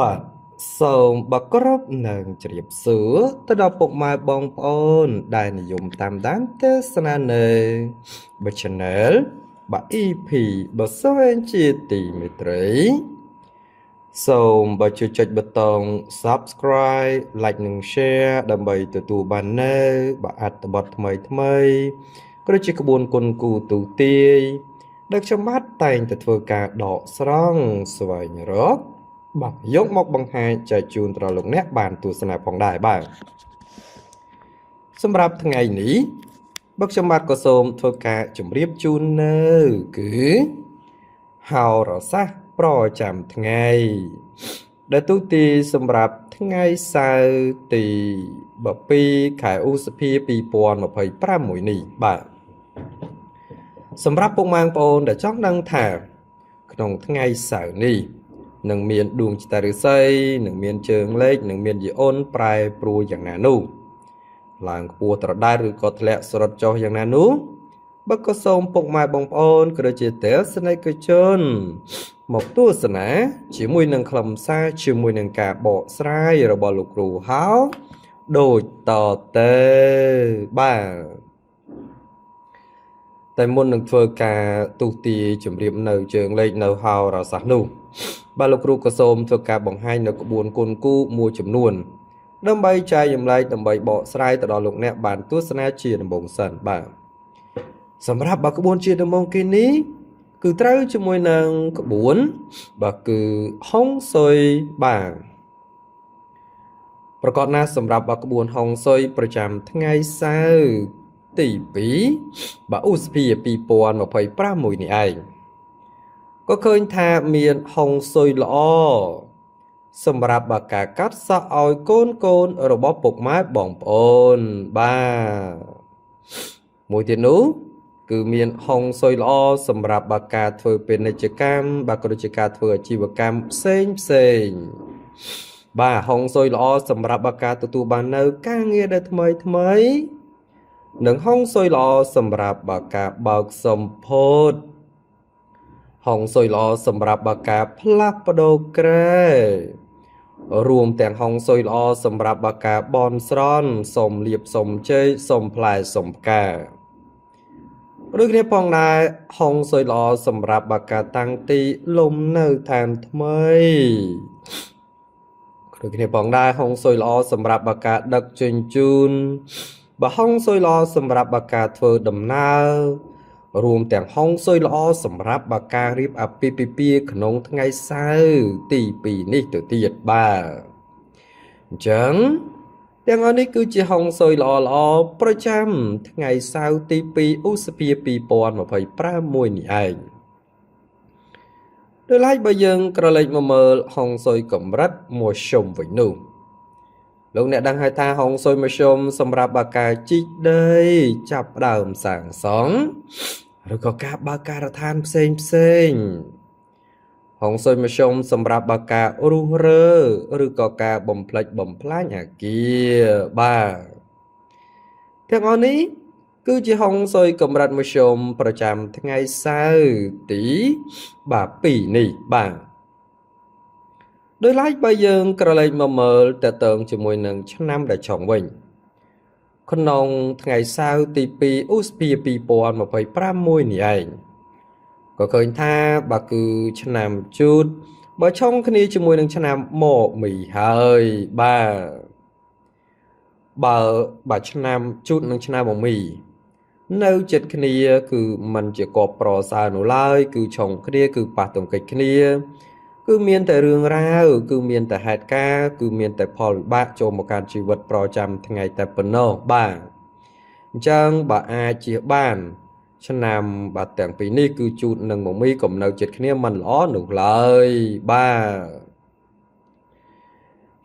បាទសូមបកគោរពនឹងជ្រាបសួរទៅដល់ពុកម៉ែបងប្អូនដែលនិយមតាមដានទេសនានៅប Channel បាទ EP បើសិនជាទីមេត្រីសូមបើជួយចុចប៊ូតុង Subscribe Like និង Share ដើម្បីទទួលបាននៅបាទអត្ថបទថ្មីក៏ដូចជាក្បួនគុណគូទូទាយដែលខ្ញុំបាទតែងតែធ្វើការដកស្រង់ស្វែងរកបាទយកមកបង្ហាញចែកជូនដល់លោកអ្នកបានទស្សនាផងដែរបាទសម្រាប់ថ្ងៃនេះបើខ្ញុំបាទក៏សូមធ្វើការជម្រាបជូននៅគឺហោរាសាស្ត្រប្រចាំថ្ងៃដែលទូទីសម្រាប់ថ្ងៃសៅរ៍ទី12ខែឧសភា2026នេះបាទសម្រាប់ពុកម៉ែបងប្អូនដែលចង់ដឹងថាក្នុងថ្ងៃសៅរ៍នេះនឹងមានដួងចតាឫស្សីនឹងមានជើងលេខនឹងមានយីអូនប្រែប្រួលយ៉ាងណានោះឡើងខ្ពស់ត្រដែតឬក៏ធ្លាក់ស្រុតចុះយ៉ាងណានោះបើក៏សូមពុកម៉ែបងប្អូនក៏ដូចជាទស្សនិកជនមកទស្សនាជាមួយនឹងខ្លឹមសារជាមួយនឹងការបកស្រាយរបស់លោកគ្រូហៅដូចតទៅបាទតែមុននឹងធ្វើការទូទាជម្រាបនៅជើងលេខនៅហោរាសាស្ត្រនោះបាទលោកគ្រូក៏សូមធ្វើការបង្ហាញនៅក្បួនគុណគូមួយចំនួនដើម្បីចែកចម្លែកដើម្បីបកស្រាយទៅដល់លោកអ្នកបានទស្សនាជាដំបូងសិនបាទសម្រាប់ក្បួនជាដំបូងគេនេះគឺត្រូវជាមួយនឹងក្បួនបាទគឺហុងស៊ុយបាទប្រកបណាស់សម្រាប់ក្បួនហុងស៊ុយប្រចាំថ្ងៃសៅរ៍ទី2បាទឧសភា2026នេះឯងក៏ឃើញថាមានហុងស៊ុយល្អសម្រាប់ការកាត់សក់ឲ្យកូនរបស់ពុកម៉ែបងប្អូនបាទមួយទៀតនោះគឺមានហុងស៊ុយល្អសម្រាប់ការធ្វើពាណិជ្ជកម្មបាទក៏ដូចជាការធ្វើអាជីវកម្មផ្សេងបាទហុងស៊ុយល្អសម្រាប់ការទទួលបាននៅការងារដែលថ្មីនិងហុងស៊ុយល្អសម្រាប់ការបើកសម្ពោធហុងស៊ុយល្អសម្រាប់ការផ្លាស់ប្ដូរក្រែរួមទាំងហុងស៊ុយល្អសម្រាប់ការបន់ស្រន់សុំលៀបសុំជ័យសុំផ្លែសុំផ្កាដូចគ្នាផងដែរហុងស៊ុយល្អសម្រាប់ការតាំងទីលំនៅឋានថ្មីដូចគ្នាផងដែរហុងស៊ុយល្អសម្រាប់ការដឹកជញ្ជូនហុងស៊ុយល្អសម្រាប់ការធ្វើដំណើររួមទាំងហុងស៊ុយល្អសម្រាប់ការរៀបអាពាហ៍ពិពាហ៍ក្នុងថ្ងៃសៅរ៍ទី2នេះទៅទៀតបាទអញ្ចឹងទាំងអស់នេះគឺជាហុងស៊ុយល្អប្រចាំថ្ងៃសៅរ៍ទី2ឧសភា2026នេះឯងដោយឡែកបើយើងក្រឡេកមកមើលហុងស៊ុយកម្រិតមួយជុំវិញនោះលោកអ្នកដឹងហើយថាហុងស៊ុយមួយជុំសម្រាប់ការជីកដីចាប់ដើមសាងសង់ឬក៏ការបើកការដ្ឋានផ្សេងហុងស៊ុយមួយជុំសម្រាប់ការរុះរើឬក៏ការបំផ្លិចបំផ្លាញអគារបាទទាំងអស់នេះគឺជាហុងស៊ុយកម្រិតមួយជុំប្រចាំថ្ងៃសៅរ៍ទី2នេះបាទដោយឡែកបើយើងក្រឡេកមកមើលតើតើជាមួយនឹងឆ្នាំដែលចុងវិញក្នុងថ្ងៃសៅរ៍ទី2ឧសភា2026នេះឯងក៏ឃើញថាបើគឺឆ្នាំជូតបើឆុងគ្នាជាមួយនឹងឆ្នាំមកមីហើយបើឆ្នាំជូតនិងឆ្នាំមកមីនៅចិត្តគ្នាគឺมันជាកបប្រសើរនោះឡើយគឺឆុងគ្នាគឺប៉ះទង្គិចគ្នាគឺមានតែរឿងរ៉ាវគឺមានតែហេតុការណ៍គឺមានតែផលវិបាកចូលមកកាន់ជីវិតប្រចាំថ្ងៃតែប៉ុណ្ណោះបាទអញ្ចឹងបើអាចជាបានឆ្នាំបាទទាំងពីរនេះគឺជូតនឹងមកមីកុំនៅចិត្តគ្នាមិនល្អនោះឡើយបាទ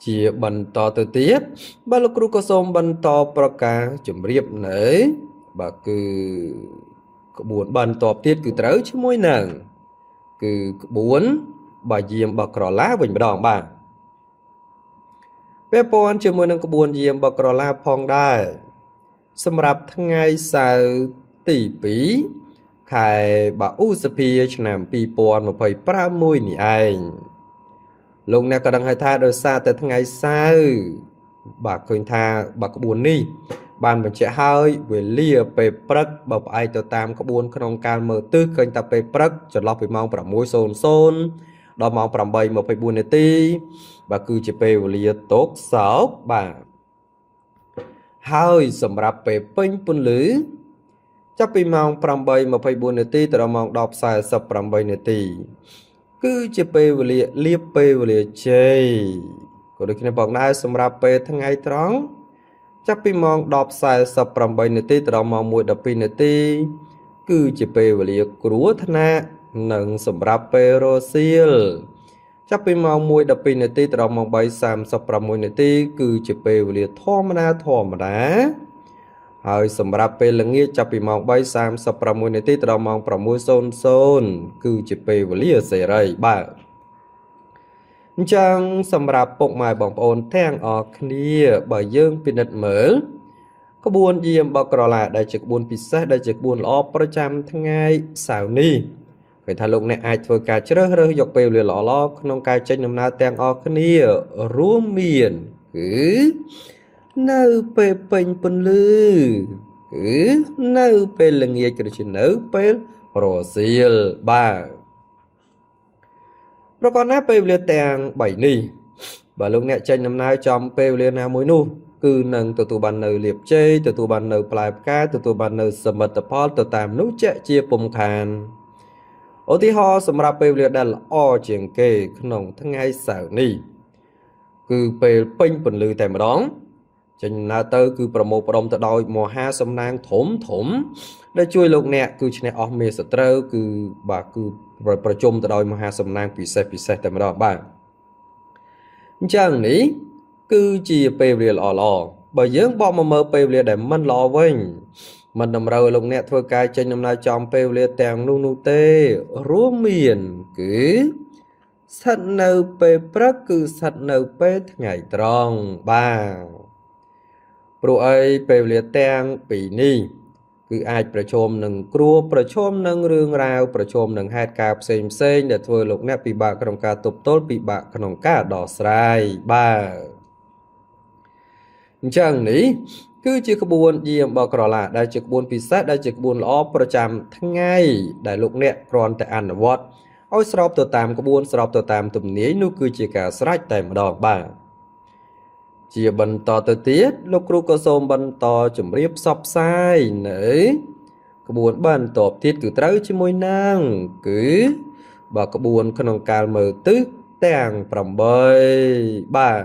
ជាបន្តទៅទៀតបាទលោកគ្រូក៏សូមបន្តប្រកាសជម្រាបនៅបាទគឺក្បួនបន្តទៀតគឺត្រូវជាមួយនឹងគឺក្បួនបើយាមបក្រឡាវិញម្ដងបាទពាក់ព័ន្ធជាមួយនឹងក្បួនយាមបក្រឡាផងដែរសម្រាប់ថ្ងៃសៅរ៍ទី2ខែឧសភាឆ្នាំ2026នេះឯង លោកអ្នកក៏ដឹងហើយថាដោយសារតែថ្ងៃសៅរ៍បាទឃើញថាបាទក្បួននេះបានបញ្ជាក់ហើយវេលាពេលព្រឹកបើផ្អែកទៅតាមក្បួនក្នុងកាលមើលទិសឃើញថាពេលព្រឹកចន្លោះពីម៉ោង 6:00 ដល់ម៉ោង 8:24 នាទីបាទគឺជាពេលវេលាតោកសោកបាទហើយសម្រាប់ពេលពេញពន្លឺចាប់ពីម៉ោង 8:24 នាទីទៅដល់ម៉ោង 10:48 នាទីគឺជាពេលវេលាលៀបពេលវេលាជ័យក៏ដូចគ្នាផងដែរសម្រាប់ពេលថ្ងៃត្រង់ចាប់ពីម៉ោង 10:48 នាទីទៅដល់ម៉ោង 1:12 នាទីគឺជាពេលវេលាគ្រោះថ្នាក់និងសម្រាប់ពេលរសៀលចាប់ពីម៉ោង 1:12 នាទីទៅដល់ម៉ោង 3:36 នាទីគឺជាពេលវេលាធម្មតាហើយសម្រាប់ពេលល្ងាចចាប់ពីម៉ោង 3:36 នាទីទៅដល់ម៉ោង 6:00 គឺជាពេលវេលាសេរីបាទអញ្ចឹងសម្រាប់ពុកម៉ែបងប្អូនទាំងអស់គ្នាបើយើងពិនិត្យមើលក្បួនយាមបក្រឡាដែលជាក្បួនពិសេសដែលជាក្បួនល្អប្រចាំថ្ងៃសៅរ៍នេះគេថាលោកអ្នកអាចធ្វើការជ្រើសរើសយកពេលវេលាល្អៗក្នុងការចេញដំណើរទាំងអស់គ្នារួមមានគឺនៅពេលពេញពន្លឺគឺនៅពេលល្ងាចក៏ជានៅពេលរសៀលបាទប្រកបណាពេលវេលាទាំង3នេះបើលោកអ្នកចេញដំណើរចំពេលវេលាណាមួយនោះគឺនឹងទទួលបាននៅលាភជ័យទទួលបាននៅផ្លែផ្កាទទួលបាននៅសមិទ្ធផលទៅតាមនោះជាពុំខានឧទាហរណ៍សម្រាប់ពេលវេលាដែលល្អជាងគេក្នុងថ្ងៃសៅរ៍នេះគឺពេលពេញពន្លឺតែម្ដងចេញដំណើរទៅគឺប្រមូលផ្ដុំទៅដោយមហាសំណាងធំដែលជួយលោកអ្នកគឺឈ្នះអស់មេសត្រូវគឺបាទគឺប្រជុំទៅដោយមហាសំណាងពិសេសតែម្ដងបាទអញ្ចឹងនេះគឺជាពេលវេលាល្អបើយើងបកមកមើលពេលវេលាដែលមិនល្អវិញមិនតម្រូវឲ្យលោកអ្នកធ្វើការចេញដំណើរចំពេលវេលាទាំងនោះទេរួមមានគឺស្ថិតនៅពេលព្រឹកគឺស្ថិតនៅពេលថ្ងៃត្រង់បាទព្រោះអីពេលវេលាទាំងពីរនេះគឺអាចប្រឈមនឹងគ្រោះប្រឈមនឹងរឿងរ៉ាវប្រឈមនឹងហេតុការណ៍ផ្សេងដែលធ្វើលោកអ្នកពិបាកក្នុងការទប់ទល់ពិបាកក្នុងការដោះស្រាយបាទអញ្ចឹងនេះគឺជាក្បួនយាមបក្រឡាដែលជាក្បួនពិសេសដែលជាក្បួនល្អប្រចាំថ្ងៃដែលលោកអ្នកគ្រាន់តែអនុវត្តឲ្យស្របទៅតាមក្បួនស្របទៅតាមទំនាយនោះគឺជាការស្រេចតែម្ដងបាទជាបន្តទៅទៀតលោកគ្រូក៏សូមបន្តជម្រាបផ្សព្វផ្សាយនៅក្បួនបន្តទៀតគឺត្រូវជាមួយនឹងគឺបើក្បួនក្នុងកាលមើលទិសទាំង8បាទ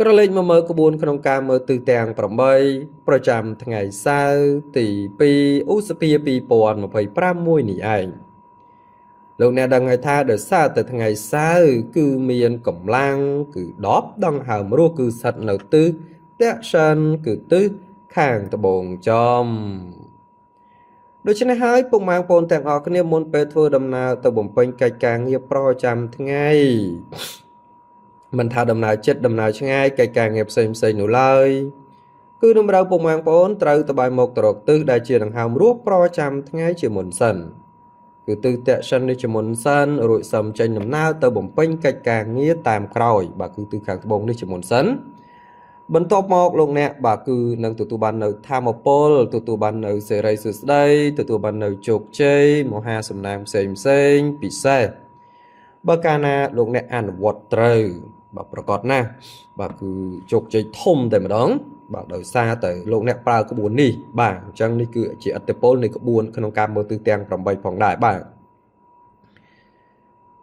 ក្រឡេកមកមើលក្បួនក្នុងការមើលទិសទាំង8ប្រចាំថ្ងៃសៅរ៍ទី2ឧសភា2025នេះឯងលោកអ្នកដឹងហើយថាដោយសារតែថ្ងៃសៅរ៍គឺមានកម្លាំងគឺ10ដង្ហើមរស់គឺស្ថិតនៅទិសទក្សិណគឺទិសខាងត្បូងចំដូច្នេះហើយពុកម៉ែបងប្អូនទាំងអស់គ្នាមុនពេលធ្វើដំណើរទៅបំពេញកិច្ចការងារប្រចាំថ្ងៃមិនថាដំណើរជិតដំណើរឆ្ងាយកិច្ចការងារផ្សេងនោះឡើយគឺតម្រូវពុកម៉ែបងប្អូនត្រូវទៅបែរមុខទៅរកទិសដែលជាដង្ហើមរស់ប្រចាំថ្ងៃជាមុនសិនគឺទិសទក្សិណនេះជាមុនសិនរួចសឹមចេញដំណើរទៅបំពេញកិច្ចការងារតាមក្រោយបាទគឺទិសខាងត្បូងនេះជាមុនសិនបន្ទាប់មកលោកអ្នកបាទគឺនឹងទទួលបាននៅធម៌ពលទទួលបាននៅសេរីសុស្ដីទទួលបាននៅជោគជ័យមហាសំណាងផ្សេងពិសេសបើកាលណាលោកអ្នកអនុវត្តត្រូវបាទប្រកបណាស់បាទគឺជោគជ័យធំតែម្ដងបាទដោយសារតែលោកអ្នកប្រើក្បួននេះបាទអញ្ចឹងនេះគឺជាឥទ្ធិពលនៃក្បួនក្នុងការមើលទិសទាំង8ផងដែរបាទ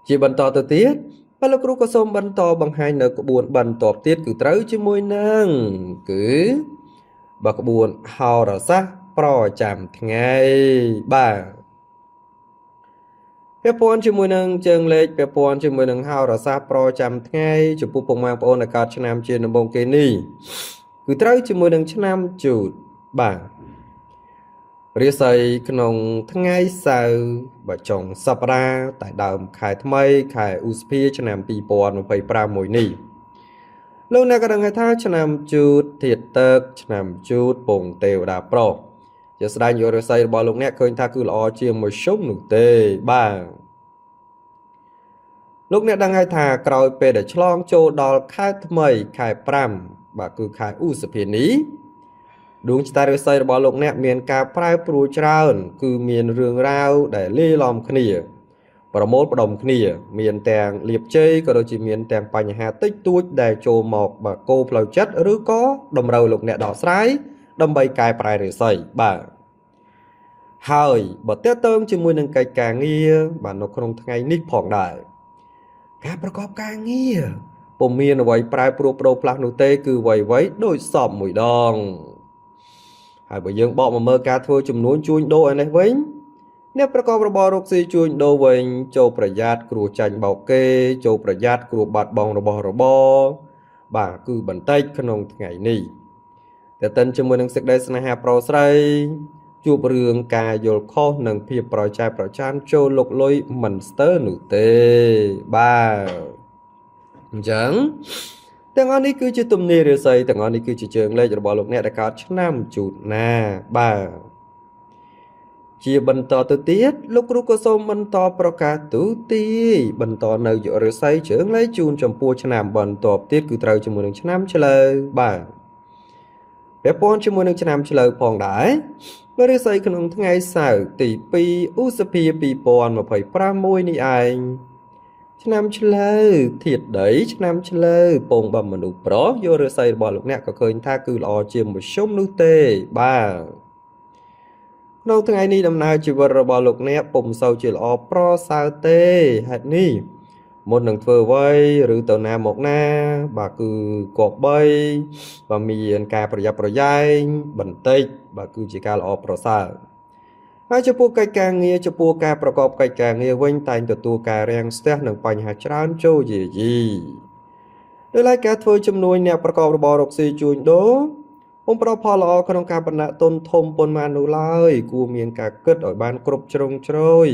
ជាបន្តទៅទៀតបាទលោកគ្រូក៏សូមបន្តបង្ហាញនៅក្បួនបន្តទៀតគឺត្រូវជាមួយនឹងគឺបាទក្បួនហោរាសាស្ត្រប្រចាំថ្ងៃបាទពាក់ព័ន្ធជាមួយនឹងជើងលេខពាក់ព័ន្ធជាមួយនឹងហោរាសាស្ត្រប្រចាំថ្ងៃចំពោះពុកម៉ែបងប្អូនដែលកើតឆ្នាំជាដំបូងគេនេះគឺត្រូវជាមួយនឹងឆ្នាំជូតបាទរាសីក្នុងថ្ងៃសៅរ៍បាទចុងសប្តាហ៍តែដើមខែថ្មីខែឧសភាឆ្នាំ2025មួយនេះលោកអ្នកក៏ដឹងថាឆ្នាំជូតធាតុទឹកឆ្នាំជូតពងទេវតាប្រុសជាស្ដែងយករាសីរបស់លោកអ្នកឃើញថាគឺល្អជាងមួយជុំនោះទេបាទ លោកអ្នកដឹងហើយថាក្រោយពេលដែលឆ្លងចូលដល់ខែថ្មីខែ5បាទគឺខែឧសភានេះដួងចិត្តឫស្សីរបស់លោកអ្នកមានការប្រែប្រួលច្រើនគឺមានរឿងរ៉ាវដែលលាយឡំគ្នាប្រមូលផ្ដុំគ្នាមានទាំងលៀបជ័យក៏ដូចជាមានទាំងបញ្ហាតិចតួចដែលចូលមកបាទគោផ្លូវចិត្តឬក៏តម្រូវលោកអ្នកដោះស្រាយដើម្បីកែប្រែឫស្សីបាទហើយបើតើតើជាមួយនឹងកិច្ចការងារបាទនៅក្នុងថ្ងៃនេះផងដែរការប្រកបការងារពុំមានអ្វីប្រែប្រួលប្ដូរផ្លាស់នោះទេគឺអ្វីៗដូចសពមួយដងហើយបើយើងបកមកមើលការធ្វើចំនួនជួញដូរឯនេះវិញអ្នកប្រកបរបររកស៊ីជួញដូរវិញចូលប្រយ័ត្នគ្រោះចាញ់បោកគេចូលប្រយ័ត្នគ្រោះបាត់បង់របស់របរបាទគឺបន្តិចក្នុងថ្ងៃនេះតែតិនជាមួយនឹងសេចក្តីស្នេហាប្រុសស្រីជួបរឿងការយល់ខុសនិងភាពប្រចែកប្រចានចូលលុកលុយមិនស្ទើរនោះទេបាទអញ្ចឹងទាំងអស់នេះគឺជាទំនាយរាសីទាំងអស់នេះគឺជាជើងលេខរបស់លោកអ្នកដែលកើតឆ្នាំជូតណាបាទជាបន្តទៅទៀតលោកគ្រូក៏សូមបន្តប្រកាសទូទីបន្តនៅយុរាសីជើងលេខជូនចំពោះឆ្នាំបន្តទៀតគឺត្រូវជាមួយនឹងឆ្នាំឆ្លូវបាទពាក់ព័ន្ធជាមួយនឹងឆ្នាំឆ្លូវផងដែររាសីក្នុងថ្ងៃសៅរ៍ទី2ឧសភា2026នេះឯងឆ្នាំឆ្លូវធាតុដីឆ្នាំឆ្លូវពងបំមនុស្សប្រុសយករាសីរបស់លោកអ្នកក៏ឃើញថាគឺល្អជាមធ្យមនោះទេបាទនៅថ្ងៃនេះដំណើរជីវិតរបស់លោកអ្នកពុំសូវជាល្អប្រសើរទេហេតុនេះមុននឹងធ្វើអ្វីឬទៅណាមកណាបាទគឺគប្បីបាទមានការប្រយ័ត្នប្រយែងបន្តិចបាទគឺជាការល្អប្រសើរហើយចំពោះកិច្ចការងារចំពោះការប្រកបកិច្ចការងារវិញតែងទទួលការរាំងស្ទះនិងបញ្ហាច្រើនចូលយាយីដោយឡែកការធ្វើជំនួយអ្នកប្រកបរបររកស៊ីជួញដូរពុំប្រកបផលល្អក្នុងការបណ្ដាក់ទុនធំប៉ុន្មាននោះឡើយគួរមានការគិតឲ្យបានគ្រប់ជ្រុងជ្រោយ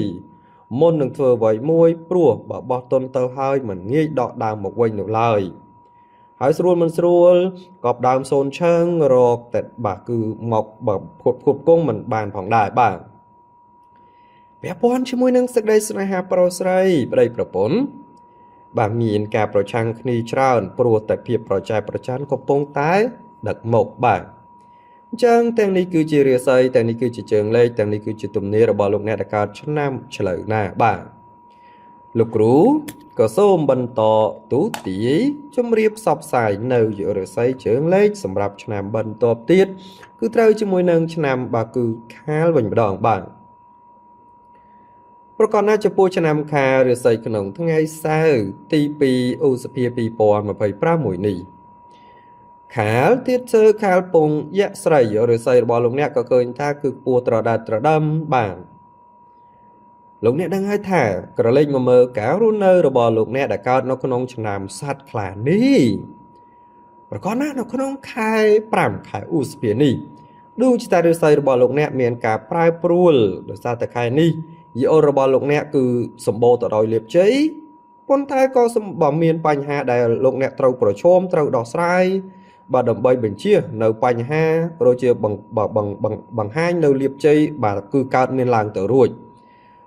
មុននឹងធ្វើអ្វីមួយព្រោះបើបោះទុនទៅហើយមិនងាយដកដើមមកវិញនោះឡើយហើយស្រួលមិនស្រួលកប់ដើមសូនឈើងរកតែបាទគឺមកផ្គត់ផ្គង់មិនបានផងដែរបាទពាក់ព័ន្ធជាមួយនឹងសេចក្តីស្នេហាប្រុសស្រីប្តីប្រពន្ធបាទមានការប្រឆាំងគ្នាច្រើនព្រោះតែភាពប្រចែកប្រចានកំពុងតែដឹកមកបាទអញ្ចឹងទាំងនេះគឺជារាសីទាំងនេះគឺជាជើងលេខទាំងនេះគឺជាទំនាយរបស់លោកអ្នកដែលកើតឆ្នាំឆ្លូវណាបាទលោកគ្រូក៏សូមបន្តទូទាយជម្រាបផ្សព្វផ្សាយនៅយុរាសីជើងលេខសម្រាប់ឆ្នាំបន្តទៀតគឺត្រូវជាមួយនឹងឆ្នាំបាទគឺខាលវិញម្ដងបាទប្រកបណាស់ចំពោះឆ្នាំខាលរាសីក្នុងថ្ងៃសៅរ៍ទី2ឧសភា2026នេះខាលទៀតជើខាលពងយៈស្រីរាសីរបស់លោកអ្នកក៏ឃើញថាគឺពោះត្រដាច់ត្រដើមបាទលោកអ្នកដឹងហើយថាក្រឡេកមកមើលការរស់នៅរបស់លោកអ្នកដែលកើតនៅក្នុងឆ្នាំសត្វខ្លានេះប្រកបណាស់នៅក្នុងខែ5ខែឧសភានេះដួងចិត្តរាសីរបស់លោកអ្នកមានការប្រែប្រួលដោយសារតែខែនេះយោរបស់លោកអ្នកគឺសម្បូរទៅដោយលាភជ័យប៉ុន្តែក៏បើមានបញ្ហាដែលលោកអ្នកត្រូវប្រឈមត្រូវដោះស្រាយបាទដើម្បីបញ្ជានៅបញ្ហាដូចជាបង្ហាញនៅលាភជ័យបាទគឺកើតមានឡើងទៅរួច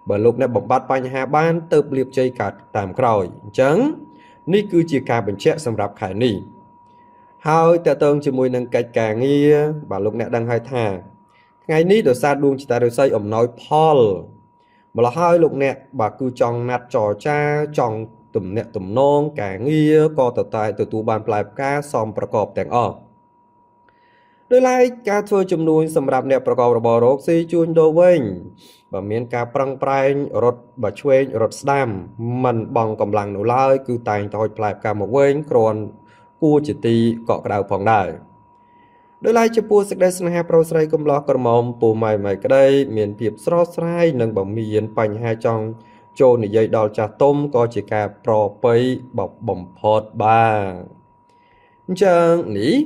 បើលោកអ្នកបំបត្តិបញ្ហាបានទៅលាភជ័យកើតតាមក្រោយអញ្ចឹងនេះគឺជាការបញ្ជាក់សម្រាប់ខែនេះហើយតើតើជាមួយនឹងកិច្ចការងារបាទលោកអ្នកដឹងហើយថាថ្ងៃនេះដោយសារដួងចិត្តរាសីអំណោយផលម្ល៉េះហើយលោកអ្នកបាទគឺចង់ណាត់ចរចាចង់ទំនាក់ទំនងការងារក៏តែទទួលបានផ្លែផ្កាសមប្រកបទាំងអស់ដោយឡែកការធ្វើជំនួយសម្រាប់អ្នកប្រកបរបររកស៊ីជួញដូរវិញបើមានការប្រឹងប្រែងរត់បើឆ្វេងរត់ស្ដាំមិនបងកម្លាំងនោះឡើយគឺតែងតែហុចផ្លែផ្កាមកវិញគ្រាន់គួរជាទីកក់ក្ដៅផងដែរដោយឡែកចំពោះសេចក្តីស្នេហាប្រុសស្រីកំឡោះក្រមុំពូម៉ៃក្តីមានភាពស្រស់ស្រាយនិងបើមានបញ្ហាចង់ចូលនិយាយដល់ចាស់ទុំក៏ជាការប្រពៃបំផុតបាទអញ្ចឹងនេះ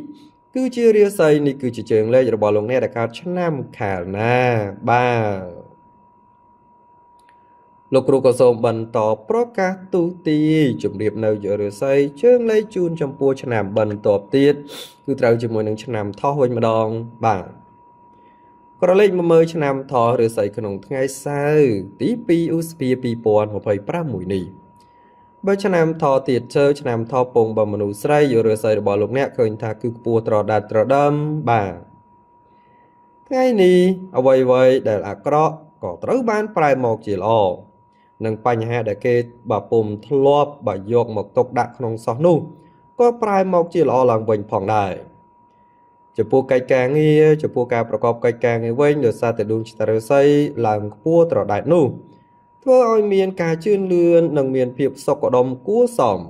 គឺជារាសីនេះគឺជាជើងលេខរបស់លោកអ្នកដែលកើតឆ្នាំខាលណាបាទលោកគ្រូក៏សូមបន្តប្រកាសទូទីជម្រាបនៅយុរាសីជើងលេខជូនចំពោះឆ្នាំបន្តទៀតគឺត្រូវជាមួយនឹងឆ្នាំថោះវិញម្ដងបាទក្រឡេកមកមើលឆ្នាំថោះរាសីក្នុងថ្ងៃសៅរ៍ទី2ឧសភា2026នេះ បើឆ្នាំថទៀតជើឆ្នាំថពងបើមនុស្សស្រីយកឬស័យរបស់លោកអ្នកឃើញថាគឺខ្ពស់ត្រដាច់ត្រដើមបាទថ្ងៃនេះអ្វីៗដែលអាក្រក់ក៏ត្រូវបានប្រែមកជាល្អនិងបញ្ហាដែលគេបើពុំធ្លាប់បើយកមកទុកដាក់ក្នុងសោះនោះក៏ប្រែមកជាល្អឡើងវិញផងដែរចំពោះកិច្ចការងារចំពោះការប្រកបកិច្ចការងារវិញដោយសារតែដួងចិត្តឫស្សីឡើងខ្ពស់ត្រដែតនោះធ្វើឲ្យមានការជឿនលឿននិងមានភាពសុខដុមគួរសម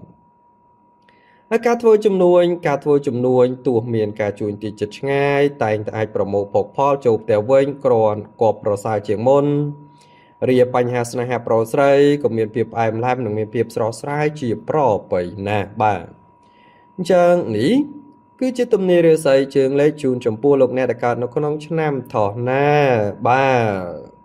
ហើយការធ្វើជំនួញទោះមានការជួញទីចិត្តឆ្ងាយតែងតែអាចប្រមូលភោគផលចូលផ្ទះវិញគ្រាន់គប់ប្រសើរជាងមុនរាបញ្ហាស្នេហាប្រុសស្រីក៏មានភាពផ្អែមល្ហែមនិងមានភាពស្រស់ស្រាយជាប្រពៃណាស់បាទអញ្ចឹងនេះគឺជាទំនាយរាសីជើងលេខជូនចំពោះលោកអ្នកដែលកើតនៅក្នុងឆ្នាំថោះណាបាទ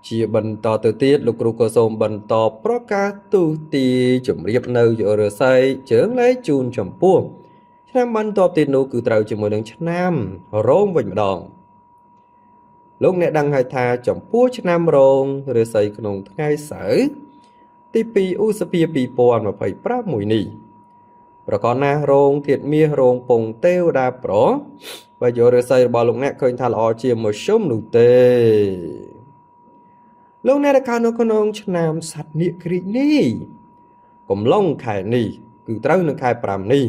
ជាបន្តទៅទៀតលោកគ្រូក៏សូមបន្តប្រកាសទូទីជម្រាបនៅយុរស័យជើងលេខជូនចំពោះឆ្នាំបន្តទៀតនោះគឺត្រូវជាមួយនឹងឆ្នាំរោងវិញម្ដងលោកអ្នកដឹងហើយថាចំពោះឆ្នាំរោងរាសីក្នុងថ្ងៃសៅរ៍ទី2ឧសភា2026នេះប្រកបណាស់រោងធាតុមាសរោងពងទេវតាប្របើយករាសីរបស់លោកអ្នកឃើញថាល្អជាមធ្យមនោះទេលោកអ្នកដែលកើតនៅក្នុងឆ្នាំសត្វនាគគ្រីកនេះកំឡុងខែនេះគឺត្រូវនៅខែ5នេះ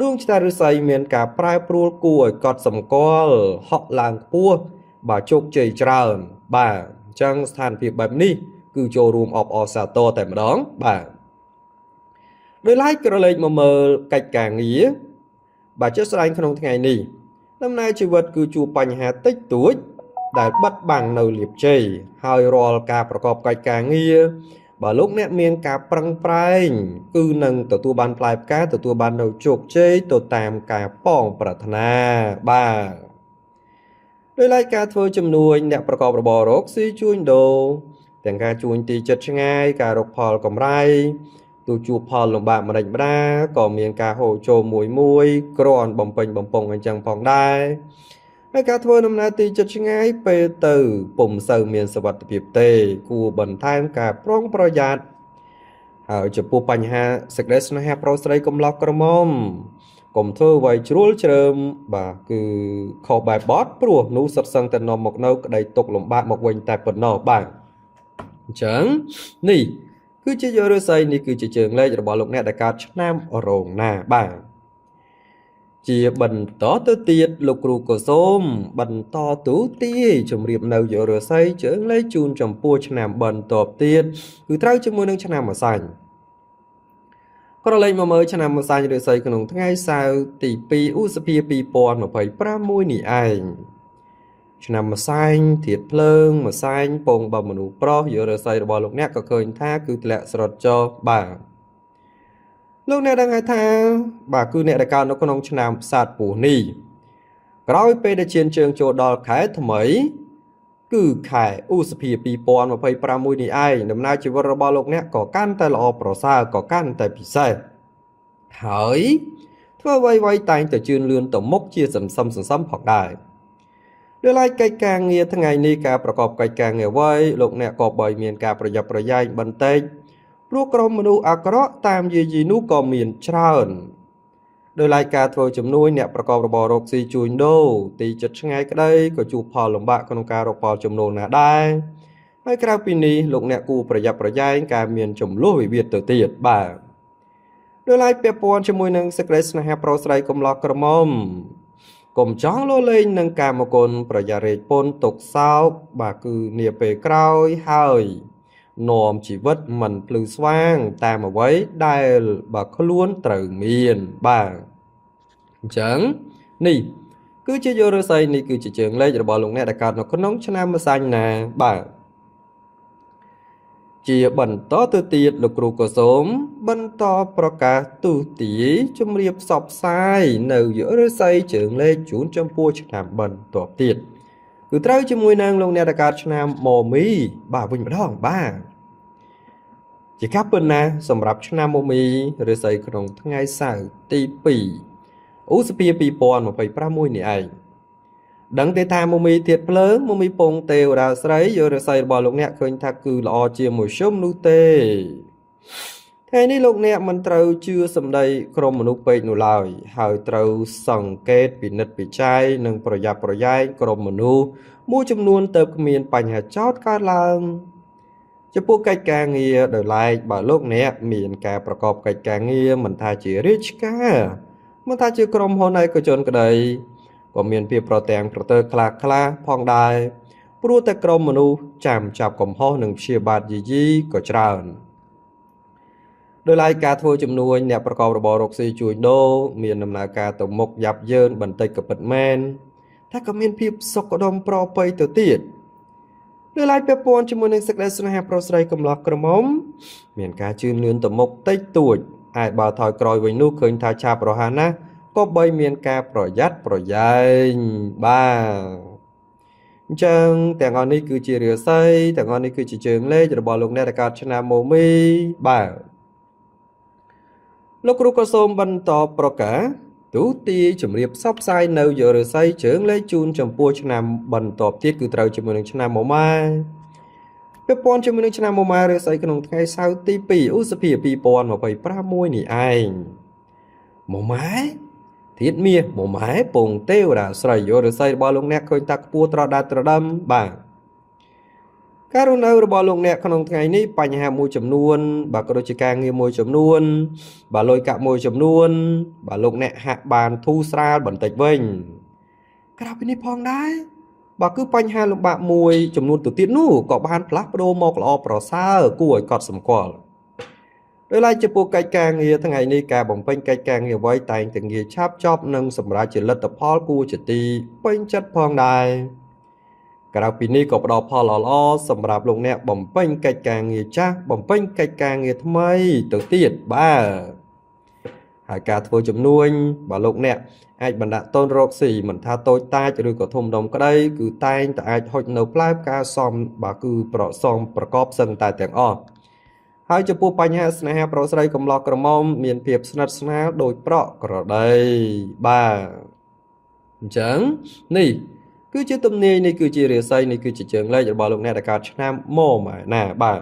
ដួងចិត្តឫស្សីមានការប្រែប្រួលគួរឲ្យកត់សម្គាល់ហក់ឡើងខ្ពស់បាទជោគជ័យច្រើនបាទអញ្ចឹងស្ថានភាពបែបនេះគឺចូលរួមអបអរសាទរតែម្ដងបាទដោយឡែកក្រឡេកមកមើលកិច្ចការងារបាទជាក់ស្ដែងក្នុងថ្ងៃនេះដំណើរជីវិតគឺជួបបញ្ហាតិចតួចដែលបិទបាំងនៅលាភជ័យហើយរាល់ការប្រកបកិច្ចការងារបើលោកអ្នកមានការប្រឹងប្រែងគឺនឹងទទួលបានផ្លែផ្កាទទួលបាននៅជោគជ័យទៅតាមការប៉ងប្រាថ្នាបាទដោយឡែកការធ្វើជំនួញអ្នកប្រកបរបររកស៊ីជួញដូរទាំងការជួញទីចិត្តឆ្ងាយការរកផលកម្រៃទូជួបផលលំបាកម្ដេចម្ដាក៏មានការហូរចូលមួយគ្រាន់បំពេញបំពង់អញ្ចឹងផងដែរហើយការធ្វើដំណើរទីចិត្តឆ្ងាយពេលទៅពុំសូវមានសុវត្ថិភាពទេគួរបន្ថែមការប្រុងប្រយ័ត្នហើយចំពោះបញ្ហាសេចក្តីស្នេហាប្រុសស្រីកំឡោះក្រមុំកុំធ្វើអ្វីជ្រួលជ្រើមបាទគឺខុសបែបបទព្រោះនោះសុទ្ធសឹងតែនាំមកនៅក្តីទុក្ខលំបាកមកវិញតែប៉ុណ្ណោះបាទអញ្ចឹងនេះគឺជាយុរស័យនេះគឺជាជើងលេខរបស់លោកអ្នកដែលកើតឆ្នាំរោងណាបាទជាបន្តទៅទៀតលោកគ្រូក៏សូមបន្តទូទាយជម្រាបនៅយុរស័យជើងលេខជូនចំពោះឆ្នាំបន្តទៀតគឺត្រូវជាមួយនឹងឆ្នាំម្សាញ់ក្រឡេកមកមើលឆ្នាំម្សាញ់រាសីក្នុងថ្ងៃសៅរ៍ទី2ឧសភា2026នេះឯងឆ្នាំម្សាញ់ធាតុភ្លើងម្សាញ់ពងបើមនុស្សប្រុសយុរស័យរបស់លោកអ្នកក៏ឃើញថាគឺធ្លាក់ស្រុតចុះបាទលោកអ្នកដឹងហើយថាបាទគឺអ្នកដែលកើតនៅក្នុងឆ្នាំផ្សាតពស់នេះក្រោយពេលដែលឈានជើងចូលដល់ខែថ្មីគឺខែឧសភា2026នេះឯងដំណើរជីវិតរបស់លោកអ្នកក៏កាន់តែល្អប្រសើរក៏កាន់តែពិសេសហើយធ្វើអ្វីៗតែងតែជឿនលឿនទៅមុខជាសន្សំផងដែរដោយឡែកកិច្ចការងារថ្ងៃនេះការប្រកបកិច្ចការងារអ្វីលោកអ្នកក៏បីមានការប្រយ័ត្នប្រយែងបន្តិចព្រោះក្រុមមនុស្សអាក្រក់តាមយាយីនោះក៏មានច្រើនដោយឡែកការធ្វើជំនួយអ្នកប្រកបរបររកស៊ីជួញដូរទីចិត្តឆ្ងាយក្តីក៏ជួបផលលំបាកក្នុងការរកផលចំណូលណាដែរហើយក្រៅពីនេះលោកអ្នកគួរប្រយ័ត្នប្រយែងការមានចំនួនវិវាទទៅទៀតបាទដោយឡែកពាក់ព័ន្ធជាមួយនឹងសេចក្តីស្នេហាប្រុសស្រីកំឡោះក្រមុំកុំចង់លោលែងនឹងកាមគុណប្រយារេកពន្ធទុកសោកបាទគឺនាពេលក្រោយហើយនាំជីវិតមិនភ្លឺស្វាងតាមអ្វីដែលបើខ្លួនត្រូវមានបាទអញ្ចឹងនេះគឺជាយុរស័យនេះគឺជាជើងលេខរបស់លោកអ្នកដែលកើតនៅក្នុងឆ្នាំម្សាញ់ណាបាទជាបន្តទៅទៀតលោកគ្រូក៏សូមបន្តប្រកាសទូទាយជម្រាបផ្សព្វផ្សាយនៅយុរស័យជើងលេខជូនចំពោះឆ្នាំបន្តទៀតគឺត្រូវជាមួយនឹងលោកអ្នកដែលកើតឆ្នាំមមីបាទវិញម្ដងបាទជាការពិតណាស់សម្រាប់ឆ្នាំមមីរាសីក្នុងថ្ងៃសៅរ៍ទី2ឧសភា2026នេះឯង ដឹងទេថាមុំមីទៀតភ្លើងមុំមីពងទេវតាស្រីយករស័យរបស់លោកអ្នកឃើញថាគឺល្អជាមួយជុំនោះទេថ្ងៃនេះលោកអ្នកមិនត្រូវជឿសម្ដីក្រុមមនុស្សពេកនោះឡើយហើយត្រូវសង្កេតពិនិត្យពិច័យនិងប្រយ័ត្នប្រយែងក្រុមមនុស្សមួយចំនួនទៅគ្មានបញ្ហាចោតកើតឡើងចំពោះកិច្ចការងារដោយឡែកបើលោកអ្នកមានការប្រកបកិច្ចការងារមិនថាជារាជការមិនថាជាក្រុមហ៊ុនឯកជនក្តីក៏មានភាពប្រទាំងប្រទើខ្លះផងដែរព្រោះតែក្រុមមនុស្សចាំចាប់កំហុសនិងព្យាបាទយាយីក៏ច្រើនដោយឡែកការធ្វើជំនួញអ្នកប្រកបរបររកស៊ីជួញដូរមានដំណើរការទៅមុខយ៉ាប់យ៉ឺនបន្តិចក៏ពិតមែនតែក៏មានភាពសុខដុមប្រពៃទៅទៀតដោយឡែកពាក់ព័ន្ធជាមួយនឹងសេចក្តីស្នេហាប្រុសស្រីកំឡោះក្រមុំមានការជឿនលឿនទៅមុខតិចតួចហើយបើថយក្រោយវិញនោះឃើញថាឆាប់រហ័សណាស់ក៏បីមានការប្រយ័ត្នប្រយែងបាទអញ្ចឹងទាំងអស់នេះគឺជារាសីទាំងអស់នេះគឺជាជើងលេខរបស់លោកអ្នកដែលកើតឆ្នាំមមីបាទលោកគ្រូក៏សូមបន្តប្រកាសទូទីជំរាបផ្សព្វផ្សាយនៅយករាសីជើងលេខជូនចំពោះឆ្នាំបន្តទៀតគឺត្រូវជាមួយនឹងឆ្នាំមម៉ាពាក់ព័ន្ធជាមួយនឹងឆ្នាំមម៉ារាសីក្នុងថ្ងៃសៅរ៍ទី2ឧសភា2026នេះឯងមម៉ាទៀតមាសមម៉ែពងទេវតាស្រីយករាសីរបស់លោកអ្នកឃើញតាខ្ពស់ត្រដាត្រដើមបាទការរស់នៅរបស់លោកអ្នកក្នុងថ្ងៃនេះបញ្ហាមួយចំនួនបាទក៏ដូចជាការងារមួយចំនួនបាទលុយកាក់មួយចំនួនបាទលោកអ្នកហាក់បានធូរស្រាលបន្តិចវិញក្រៅពីនេះផងដែរបាទគឺបញ្ហាលំបាកមួយចំនួនទៅទៀតនោះក៏បានផ្លាស់ប្ដូរមកល្អប្រសើរគួរឲ្យកត់សម្គាល់ដោយឡែកចំពោះកិច្ចការងារថ្ងៃនេះការបំពេញកិច្ចការងារអ្វីតែងតែងាយឆាប់ចប់និងសម្រាប់ជាលទ្ធផលគួរជាទីពេញចិត្តផងដែរក្រៅពីនេះក៏ផ្ដល់ផលល្អៗសម្រាប់លោកអ្នកបំពេញកិច្ចការងារចាស់បំពេញកិច្ចការងារថ្មីទៅទៀតបាទហើយការធ្វើជំនួញបើលោកអ្នកអាចបណ្ដាក់តូនរកស៊ីមិនថាតូចតាចឬក៏ធំដុំក្តីគឺតែងតែអាចហុចនៅផ្លែផ្កាសមបាទគឺប្រកបសឹងតែទាំងអស់ហើយចំពោះបញ្ហាស្នេហាប្រុសស្រីកំឡោះក្រមុំមានភាពស្និទ្ធស្នាលដោយប្រក់ក្រដីបាទអញ្ចឹងនេះគឺជាទំនាយនេះគឺជារាសីនេះគឺជាជើងលេខរបស់លោកអ្នកដែលកើតឆ្នាំម៉ម៉ែណាបាទ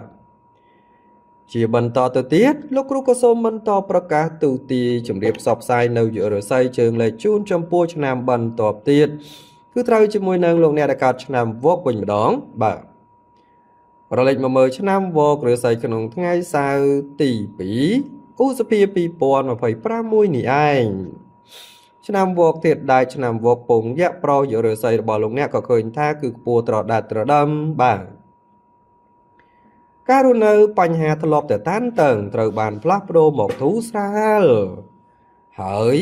ជាបន្តទៅទៀតលោកគ្រូក៏សូមបន្តប្រកាសទូទីជំរាបផ្សព្វផ្សាយនៅយុរស័យជើងលេខជូនចំពោះឆ្នាំបន្តទៀតគឺត្រូវជាមួយនឹងលោកអ្នកដែលកើតឆ្នាំវកវិញម្ដងបាទរលេចមកមើលឆ្នាំវករាសីក្នុងថ្ងៃសៅរ៍ទី2ឧសភា2026នេះឯងឆ្នាំវកទៀតដែរឆ្នាំវកពងយៈប្រយុរស័យរបស់លោកអ្នកក៏ឃើញថាគឺខ្ពស់ត្រដាត្រដើមបាទការរស់នៅបញ្ហាធ្លាប់តែតានតឹងត្រូវបានផ្លាស់ប្ដូរមកធូរស្រាលហើយ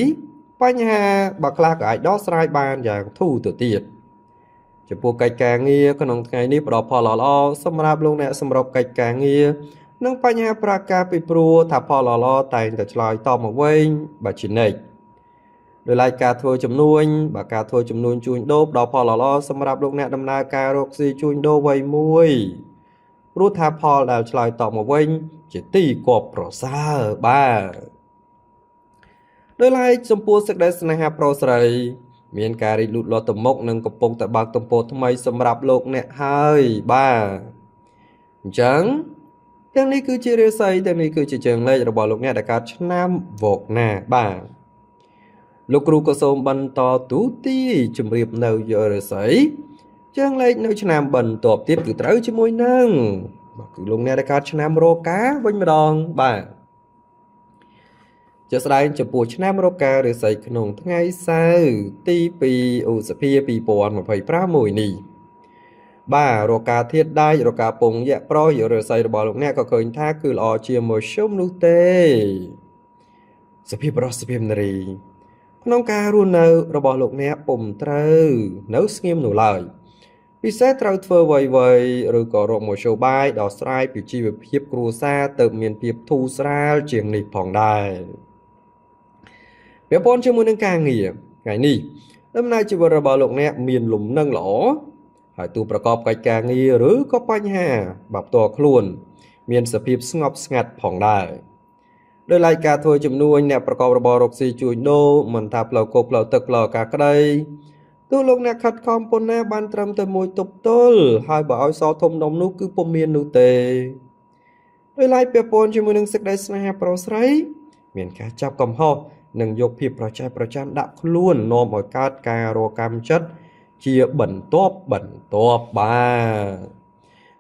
បញ្ហាបើខ្លះក៏អាចដោះស្រាយបានយ៉ាងធូរទៅទៀតចំពោះកិច្ចការងារក្នុងថ្ងៃនេះផ្ដល់ផលល្អៗសម្រាប់លោកអ្នកសម្របកិច្ចការងារនិងបញ្ហាប្រការពីព្រោះថាផលល្អៗតែងតែឆ្លើយតបមកវិញបាទជានិច្ចដោយឡែកការធ្វើជំនួញបាទការធ្វើជំនួញជួញដូរផ្ដល់ផលល្អៗសម្រាប់លោកអ្នកដំណើរការរកស៊ីជួញដូរវ័យមួយព្រោះថាផលដែលឆ្លើយតបមកវិញជាទីគប់ប្រសើរបាទដោយឡែកចំពោះសេចក្តីស្នេហាប្រុសស្រីមានការរីកលូតលាស់ទៅមុខនិងកំពុងតែបើកទំព័រថ្មីសម្រាប់លោកអ្នកហើយបាទអញ្ចឹងទាំងនេះគឺជារាសីទាំងនេះគឺជាជើងលេខរបស់លោកអ្នកដែលកើតឆ្នាំវកណាបាទលោកគ្រូក៏សូមបន្តទូទីជំរាបនៅយករាសីជើងលេខនៅឆ្នាំបន្តទៀតគឺត្រូវជាមួយនឹងបាទគឺលោកអ្នកដែលកើតឆ្នាំរកាវិញម្ដងបាទជាស្ដែងចំពោះឆ្នាំរការាសីក្នុងថ្ងៃសៅរ៍ទី2ឧសភា2026នេះបាទរកាធាតុដែករកាពងយៈប្រយុរាសីរបស់លោកអ្នកក៏ឃើញថាគឺល្អជាមួយជុំនោះទេសភាពរស់សភាពនារីក្នុងការរស់នៅរបស់លោកអ្នកពុំត្រូវនៅស្ងៀមនោះឡើយពិសេសត្រូវធ្វើអ្វីឬក៏រកមធ្យោបាយដោះស្រាយពីជីវភាពគ្រួសារទៅមានភាពធូរស្រាលជាងនេះផងដែរពាក់ព័ន្ធជាមួយនឹងការងារថ្ងៃនេះដំណើរជីវិតរបស់លោកអ្នកមានលំនឹងល្អហើយទូប្រកបកិច្ចការងារឬក៏បញ្ហាបាទផ្ទាល់ខ្លួនមានសភាពស្ងប់ស្ងាត់ផងដែរដោយឡែកការធ្វើជំនួញអ្នកប្រកបរបររកស៊ីជួញដូរមិនថាផ្លូវគោកផ្លូវទឹកផ្លូវអាកាសក្តី ទោះលោកអ្នកខិតខំប៉ុណ្ណាបានត្រឹមតែមួយទប់ទល់ហើយបើឲ្យសធំដុំនោះគឺពុំមាននោះទេដោយឡែកពាក់ព័ន្ធជាមួយនឹងសេចក្តីស្នេហាប្រុសស្រីមានការចាប់កំហុសនិងយកភាពប្រចែកប្រចាំដាក់ខ្លួននាំឲ្យកើតការរកម្មចិត្តជាបន្ទាប់បាទ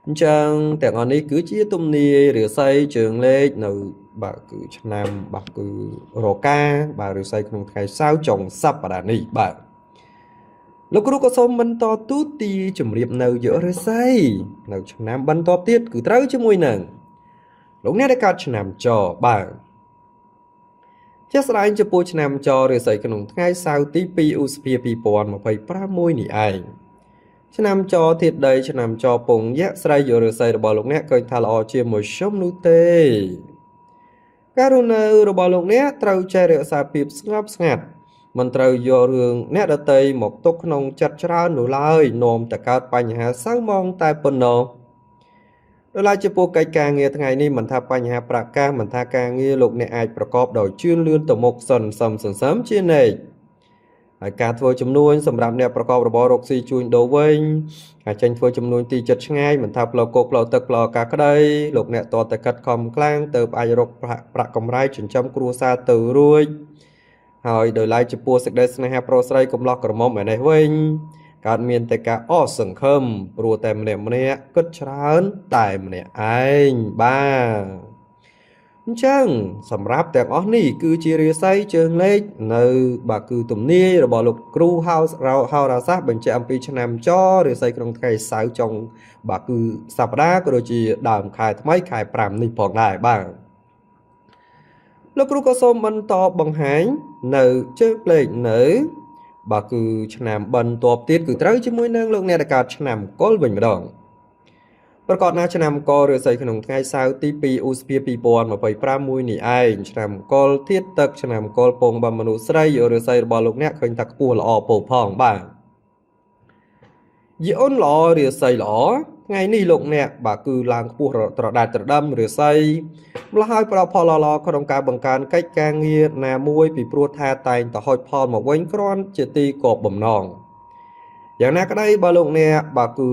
អញ្ចឹងទាំងអស់នេះគឺជាទំនាយរាសីជើងលេខនៅបាទគឺឆ្នាំបាទគឺរកាបាទរាសីក្នុងថ្ងៃសៅរ៍ចុងសប្តាហ៍នេះបាទលោកគ្រូក៏សូមបន្តទូទាជម្រាបនៅយុរាសីនៅឆ្នាំបន្តទៀតគឺត្រូវជាមួយនឹងលោកអ្នកដែលកើតឆ្នាំចបាទជាស្ដែងចំពោះឆ្នាំចរាសីក្នុងថ្ងៃសៅរ៍ទី2ឧសភា2026នេះឯងឆ្នាំចធាតុដីឆ្នាំចពងយៈស្រីយុរាសីរបស់លោកអ្នកឃើញថាល្អជាមួយជុំនោះទេការរស់នៅរបស់លោកអ្នកត្រូវចេះរក្សាភាពស្ងប់ស្ងាត់មិនត្រូវយករឿងអ្នកដទៃមកទុកក្នុងចិត្តច្រើននោះឡើយនាំតែកើតបញ្ហាសៅហ្មងតែប៉ុណ្ណោះដោយឡែកចំពោះកិច្ចការងារថ្ងៃនេះមិនថាបញ្ហាប្រកាសមិនថាការងារលោកអ្នកអាចប្រកបដោយជឿនលឿនទៅមុខសន្សំជានិច្ចហើយការធ្វើចំនួនសម្រាប់អ្នកប្រកបរបររកស៊ីជួញដូរវិញការចេញធ្វើចំនួនទីចិត្តឆ្ងាយមិនថាផ្លូវគោកផ្លូវទឹកផ្លូវអាកាសក្តីលោកអ្នកតតែកាត់ខំខ្លាំងទៅអាចរកប្រាក់កម្រៃចិញ្ចឹមគ្រួសារទៅរួចហើយដោយឡែកចំពោះសេចក្តីស្នេហាប្រុសស្រីកំឡោះក្រមុំឯនេះវិញកើតមានតែការអស់សង្ឃឹមព្រោះតែម្នាក់គិតច្រើនតែម្នាក់ឯងបាទអញ្ចឹងសម្រាប់ទាំងអស់នេះគឺជារាសីជើងលេខនៅបាទគឺទំនាយរបស់លោកគ្រូហៅរាសាស្ត្របញ្ជាក់អំពីឆ្នាំចរាសីក្នុងថ្ងៃសៅរ៍ចុងបាទគឺសប្តាហ៍ក៏ដូចជាដើមខែថ្មីខែ5នេះផងដែរបាទលោកគ្រូក៏សូមបន្តបង្ហាញនៅជើងលេខនៅបាទគឺឆ្នាំបន្តទៀតគឺត្រូវជាមួយនឹងលោកអ្នកដែលកើតឆ្នាំកុលវិញម្ដងប្រកបណាឆ្នាំកុលរាសីក្នុងថ្ងៃសៅរ៍ទី2ឧសភា2026នេះឯងឆ្នាំកុលធាតុទឹកឆ្នាំកុលពងបំមនុស្សស្រីរាសីរបស់លោកអ្នកឃើញថាខ្ពស់ល្អពោផងបាទយីអូនល្អរាសីល្អថ្ងៃនេះលោកអ្នកបាទគឺឡើងខ្ពស់ត្រដែតត្រដឹមរាសីម្ល៉េះហើយប្រកបផលល្អក្នុងការបង្កើនកិច្ចការងារណាមួយពីព្រោះថាតែងតែហុចផលមកវិញគ្រាន់ជាទីគប់បំណងយ៉ាងណាក្តីបើលោកអ្នកបាទគឺ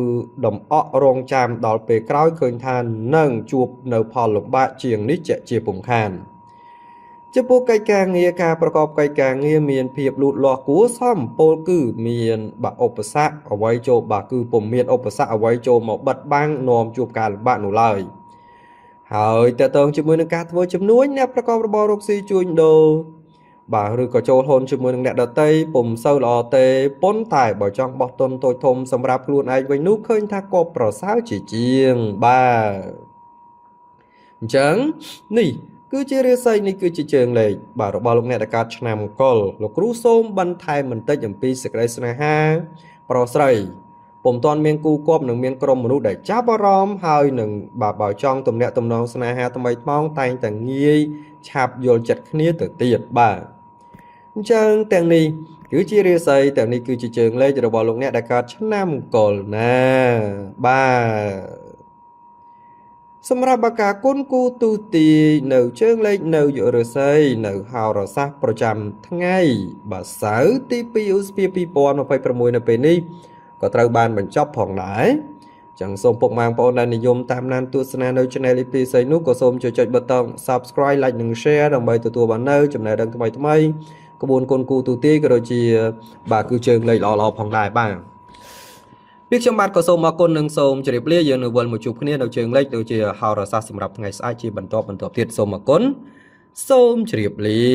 ដំអក់រងចាំដល់ពេលក្រោយឃើញថានឹងជួបនៅផលលំបាកជាងនេះជាពុំខានចំពោះកិច្ចការងារការប្រកបកិច្ចការងារមានភាពលូតលាស់គួរសមពលគឺមានបាទឧបសគ្គអ្វីចូលបាទគឺពុំមានឧបសគ្គអ្វីចូលមកបិទបាំងនាំជួបការលំបាកនោះឡើយហើយតើតើជាមួយនឹងការធ្វើជំនួញអ្នកប្រកបរបររកស៊ីជួញដូរបាទឬក៏ចូលហ៊ុនជាមួយនឹងអ្នកដទៃពុំសូវល្អទេប៉ុន្តែបើចង់បោះទុនតូចធំសម្រាប់ខ្លួនឯងវិញនោះឃើញថាក៏ប្រសើរជាងបាទអញ្ចឹងនេះគឺជារាសីនេះគឺជាជើងលេខបាទរបស់លោកអ្នកដែលកើតឆ្នាំកុលលោកគ្រូសូមបន្ថែមបន្តិចអំពីសេចក្តីស្នេហាប្រុសស្រីពុំទាន់មានគូគប់នឹងមានក្រុមមនុស្សដែលចាប់អារម្មណ៍ហើយនឹងបាទបើចង់ទំនាក់ទំនងស្នេហាថ្មីថ្មោងតែងតែងាយឆាប់យល់ចិត្តគ្នាទៅទៀតបាទអញ្ចឹងទាំងនេះគឺជារាសីទាំងនេះគឺជាជើងលេខរបស់លោកអ្នកដែលកើតឆ្នាំកុលណាបាទសម្រាប់បកាគុណគូទូទីនៅជើងលេខនៅយុរាសីនៅហោរាសាស្ត្រប្រចាំថ្ងៃបាទសៅរ៍ទី2ឧសភា2026នៅពេលនេះក៏ត្រូវបានបញ្ចប់ផងដែរចឹងសូមពុកម៉ែបងប្អូនដែលនិយមតាមដានទស្សនានៅ Channel នេះពីស្អីនោះក៏សូមចុចប៊ូតុង Subscribe Like និង Share ដើម្បីទទួលបាននៅចំណេះដឹងថ្មីក្បួនគុណគូទូទីក៏ដូចជាបាទគឺជើងលេខល្អៗផងដែរបាទពីខ្ញុំបាទក៏សូមអរគុណនិងសូមជម្រាបលាយើងនៅវិលមកជួបគ្នានៅជើងលេខដូចជាហោរាសាស្ត្រសម្រាប់ថ្ងៃស្អែកជាបន្តទៀតសូមអរគុណសូមជម្រាបលា